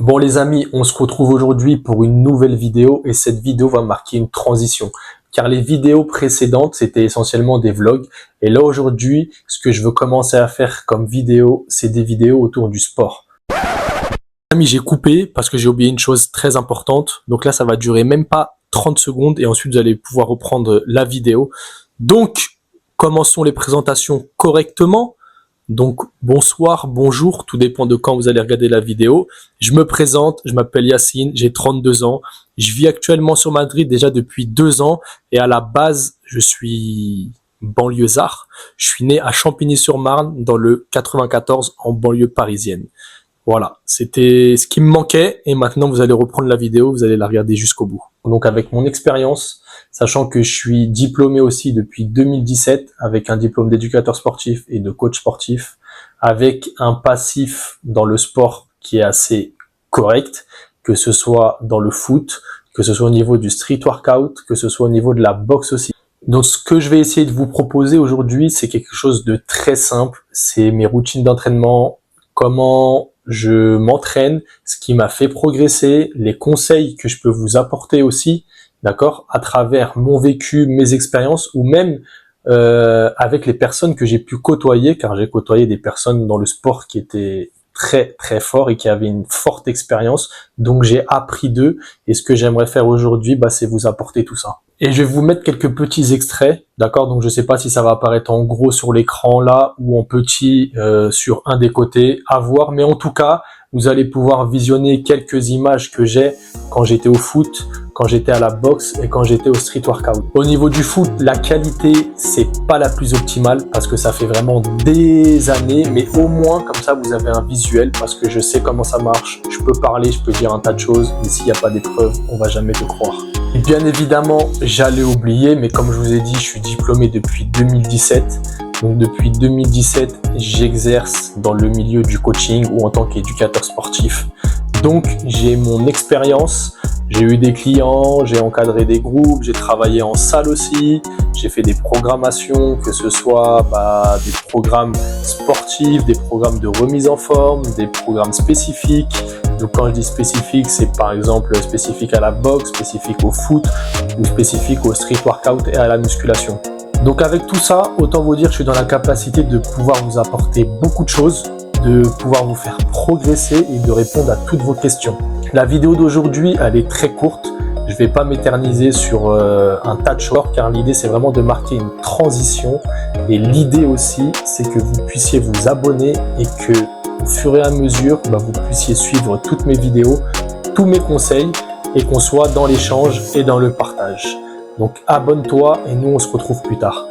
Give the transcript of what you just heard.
Bon les amis, on se retrouve aujourd'hui pour une nouvelle vidéo et cette vidéo va marquer une transition. Car les vidéos précédentes, c'était essentiellement des vlogs. Et là aujourd'hui, ce que je veux commencer à faire comme vidéo, c'est des vidéos autour du sport. Les amis, j'ai coupé parce que j'ai oublié une chose très importante. Donc là, ça va durer même pas 30 secondes et ensuite vous allez pouvoir reprendre la vidéo. Donc, commençons les présentations correctement. Donc, bonsoir, bonjour, tout dépend de quand vous allez regarder la vidéo. Je me présente, je m'appelle Yacine, j'ai 32 ans. Je vis actuellement sur Madrid déjà depuis 2 ans et à la base, je suis banlieusard. Je suis né à Champigny-sur-Marne dans le 94 en banlieue parisienne. Voilà, c'était ce qui me manquait et maintenant vous allez reprendre la vidéo, vous allez la regarder jusqu'au bout. Donc avec mon expérience, sachant que je suis diplômé aussi depuis 2017 avec un diplôme d'éducateur sportif et de coach sportif, avec un passif dans le sport qui est assez correct, que ce soit dans le foot, que ce soit au niveau du street workout, que ce soit au niveau de la boxe aussi. Donc ce que je vais essayer de vous proposer aujourd'hui, c'est quelque chose de très simple, c'est mes routines d'entraînement, comment je m'entraîne, ce qui m'a fait progresser, les conseils que je peux vous apporter aussi, d'accord, à travers mon vécu, mes expériences ou même avec les personnes que j'ai pu côtoyer, car j'ai côtoyé des personnes dans le sport qui étaient très très forts et qui avaient une forte expérience, donc j'ai appris d'eux et ce que j'aimerais faire aujourd'hui, c'est vous apporter tout ça. Et je vais vous mettre quelques petits extraits, d'accord, donc je sais pas si ça va apparaître en gros sur l'écran là ou en petit sur un des côtés, à voir, mais en tout cas, vous allez pouvoir visionner quelques images que j'ai quand j'étais au foot, quand j'étais à la boxe et quand j'étais au street workout. Au niveau du foot, la qualité, c'est pas la plus optimale parce que ça fait vraiment des années, mais au moins comme ça vous avez un visuel parce que je sais comment ça marche, je peux parler, je peux dire un tas de choses, mais s'il n'y a pas d'épreuve, on va jamais te croire. Et bien évidemment, j'allais oublier, mais comme je vous ai dit, je suis diplômé depuis 2017. Donc depuis 2017, j'exerce dans le milieu du coaching ou en tant qu'éducateur sportif. Donc j'ai mon expérience, j'ai eu des clients, j'ai encadré des groupes, j'ai travaillé en salle aussi, j'ai fait des programmations, que ce soit des programmes sportifs, des programmes de remise en forme, des programmes spécifiques. Donc quand je dis spécifique, c'est par exemple spécifique à la boxe, spécifique au foot ou spécifique au street workout et à la musculation. Donc avec tout ça, autant vous dire que je suis dans la capacité de pouvoir vous apporter beaucoup de choses, de pouvoir vous faire progresser et de répondre à toutes vos questions. La vidéo d'aujourd'hui, elle est très courte. Je ne vais pas m'éterniser sur un tas de choses car l'idée c'est vraiment de marquer une transition et l'idée aussi c'est que vous puissiez vous abonner et que au fur et à mesure vous puissiez suivre toutes mes vidéos, tous mes conseils et qu'on soit dans l'échange et dans le partage. Donc abonne-toi et nous on se retrouve plus tard.